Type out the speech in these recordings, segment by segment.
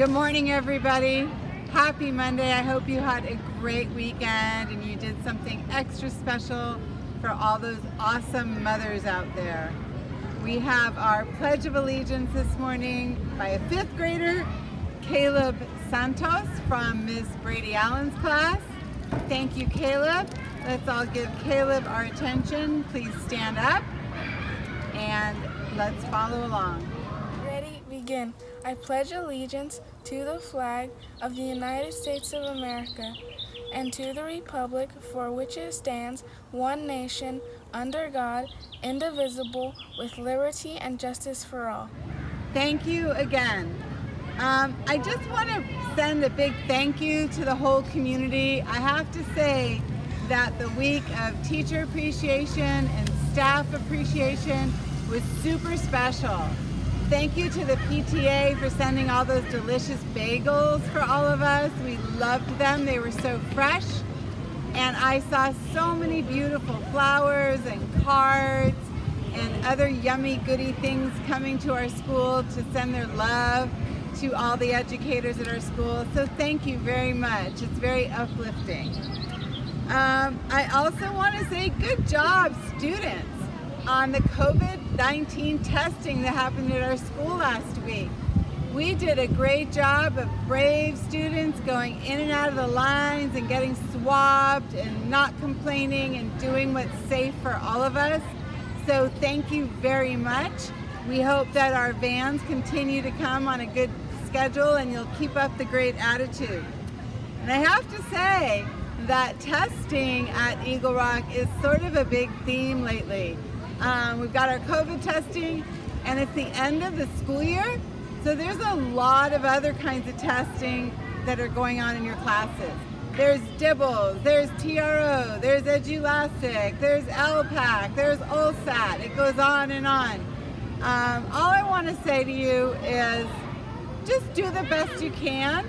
Good morning, everybody. Happy Monday. I hope you had a great weekend and you did something extra special for all those awesome mothers out there. We have our Pledge of Allegiance this morning by a 5th grader, Caleb Santos from Ms. Brady Allen's class. Thank you, Caleb. Let's all give Caleb our attention. Please stand up and let's follow along. Ready, begin. I pledge allegiance to the flag of the United States of America and to the republic for which it stands, one nation, under God, indivisible, with liberty and justice for all. Thank you again. I just want to send a big thank you to the whole community. I have to say that the week of teacher appreciation and staff appreciation was super special. Thank you to the PTA for sending all those delicious bagels for all of us. We loved them. They were so fresh. And I saw so many beautiful flowers and cards and other yummy goody things coming to our school to send their love to all the educators at our school. So thank you very much. It's very uplifting. I also want to say good job, students, on the COVID-19 testing that happened at our school last week. We did a great job of brave students going in and out of the lines and getting swabbed and not complaining and doing what's safe for all of us. So thank you very much. We hope that our vans continue to come on a good schedule and you'll keep up the great attitude. And I have to say that testing at Eagle Rock is sort of a big theme lately. We've got our COVID testing and it's the end of the school year, so there's a lot of other kinds of testing that are going on in your classes. There's DIBELS, there's TRO, there's Edulastic, there's LPAC, there's OLSAT, it goes on and on. All I want to say to you is just do the best you can.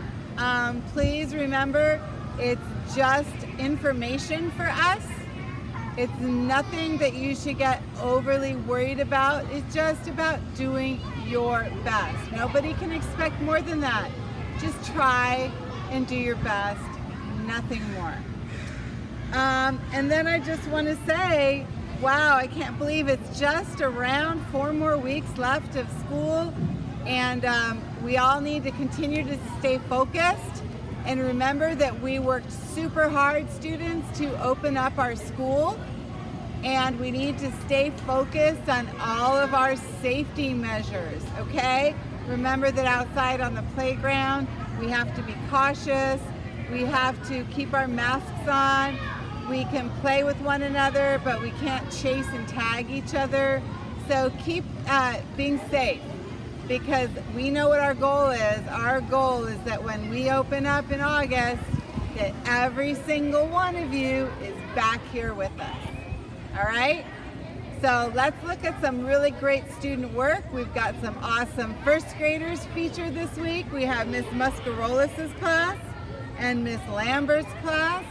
Please remember, it's just information for us. It's nothing that you should get overly worried about. It's just about doing your best. Nobody can expect more than that. Just try and do your best, nothing more. And then I just want to say, wow, I can't believe it's just around 4 more weeks left of school, and we all need to continue to stay focused and remember that we worked super hard, students, to open up our school, and we need to stay focused on all of our safety measures, okay? Remember that outside on the playground, we have to be cautious, we have to keep our masks on, we can play with one another, but we can't chase and tag each other. So keep being safe, because we know what our goal is. Our goal is that when we open up in August, that every single one of you is back here with us. All right? So let's look at some really great student work. We've got some awesome first graders featured this week. We have Miss Muscarolis' class and Miss Lambert's class,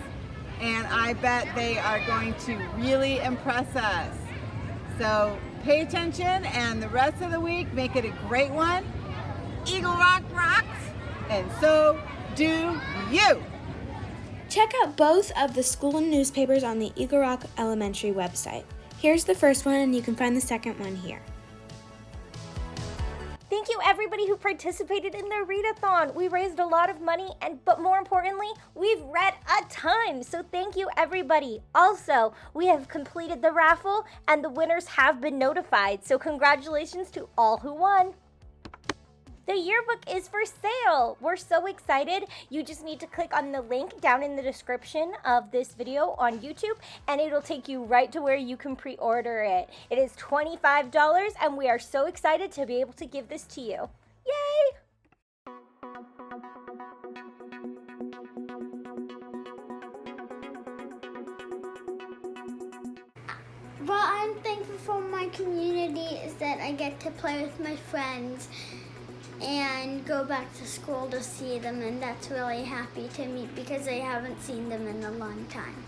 and I bet they are going to really impress us. So pay attention, and the rest of the week, make it a great one. Eagle Rock rocks, and so do you. Check out both of the school newspapers on the Eagle Rock Elementary website. Here's the first one, and you can find the second one here. Thank you everybody who participated in the readathon. We raised a lot of money, but more importantly, we've read a ton. So thank you everybody. Also, we have completed the raffle and the winners have been notified. So congratulations to all who won. The yearbook is for sale. We're so excited. You just need to click on the link down in the description of this video on YouTube, and it'll take you right to where you can pre-order it. It is $25, and we are so excited to be able to give this to you. Yay! What I'm thankful for my community is that I get to play with my friends and go back to school to see them, and that's really happy to me because I haven't seen them in a long time.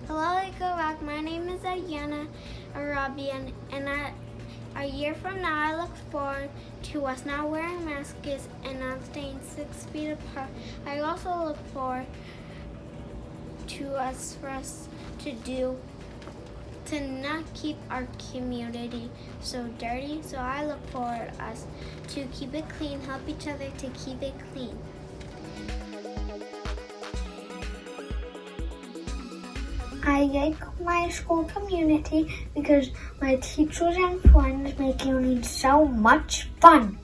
A lot of Eagle Rock. My name is Ayana Arabian, and a year from now, I look forward to us not wearing masks and not staying 6 feet apart. I also look forward for us to not keep our community so dirty. So I look forward us to keep it clean, help each other to keep it clean. I like my school community because my teachers and friends make learning so much fun.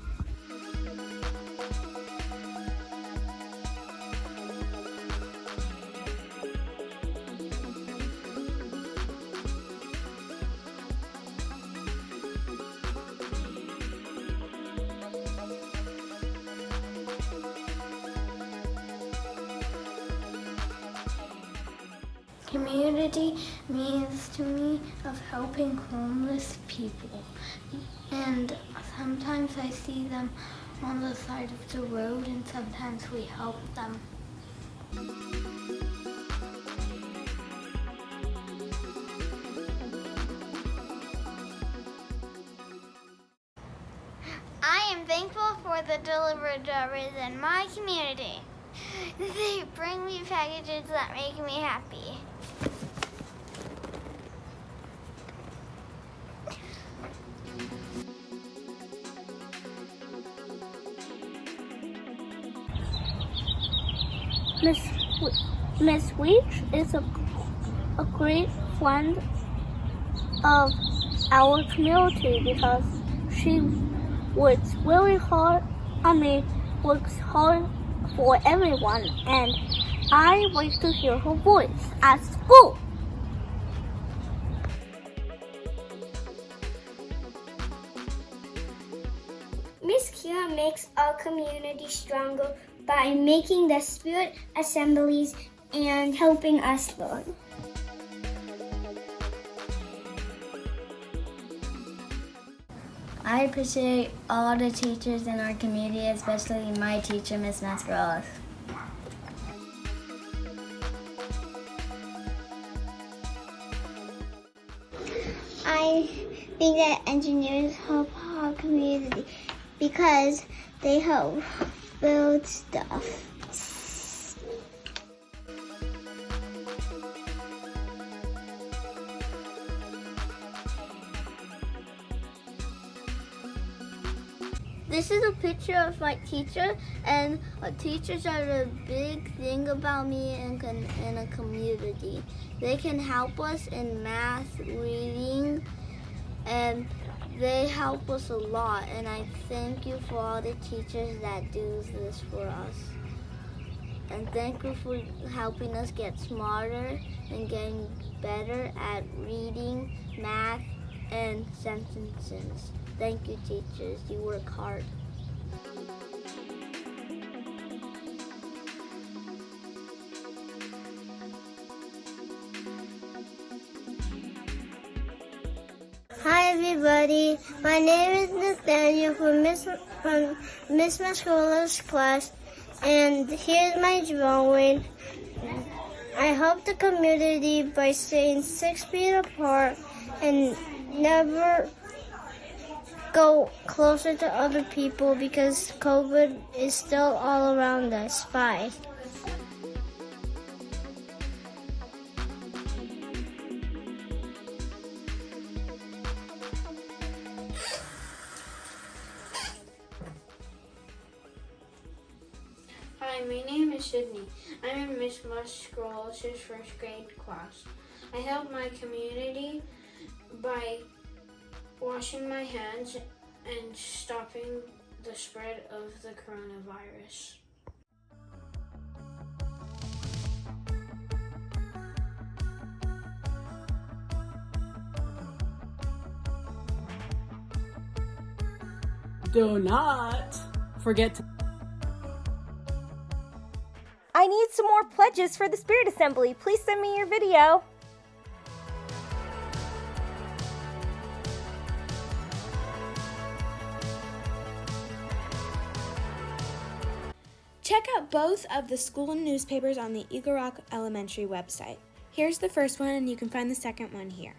Community means to me of helping homeless people, and sometimes I see them on the side of the road and sometimes we help them. I am thankful for the delivery drivers in my community. They bring me packages that make me happy. Miss Weech is a great friend of our community because she works really hard. Works hard for everyone, and I like to hear her voice at school. Miss Kira makes our community stronger by making the spirit assemblies and helping us learn. I appreciate all the teachers in our community, especially my teacher, Miss Mascarella's. I think that engineers help our community because they help build stuff. This is a picture of my teacher, and teachers are a big thing about me in a community. They can help us in math, reading, and they help us a lot. And I thank you for all the teachers that do this for us. And thank you for helping us get smarter and getting better at reading, math, and sentences. Thank you, teachers. You work hard. Hi, everybody. My name is Nathaniel from Miss Mascola's class, and here's my drawing. I help the community by staying 6 feet apart and never go closer to other people because COVID is still all around us. Bye. Hi, my name is Sydney. I'm in Miss Muscroll's first grade class. I help my community by washing my hands and stopping the spread of the coronavirus. Do not forget to... I need some more pledges for the Spirit Assembly. Please send me your video. Check out both of the school newspapers on the Eagle Rock Elementary website. Here's the first one, and you can find the second one here.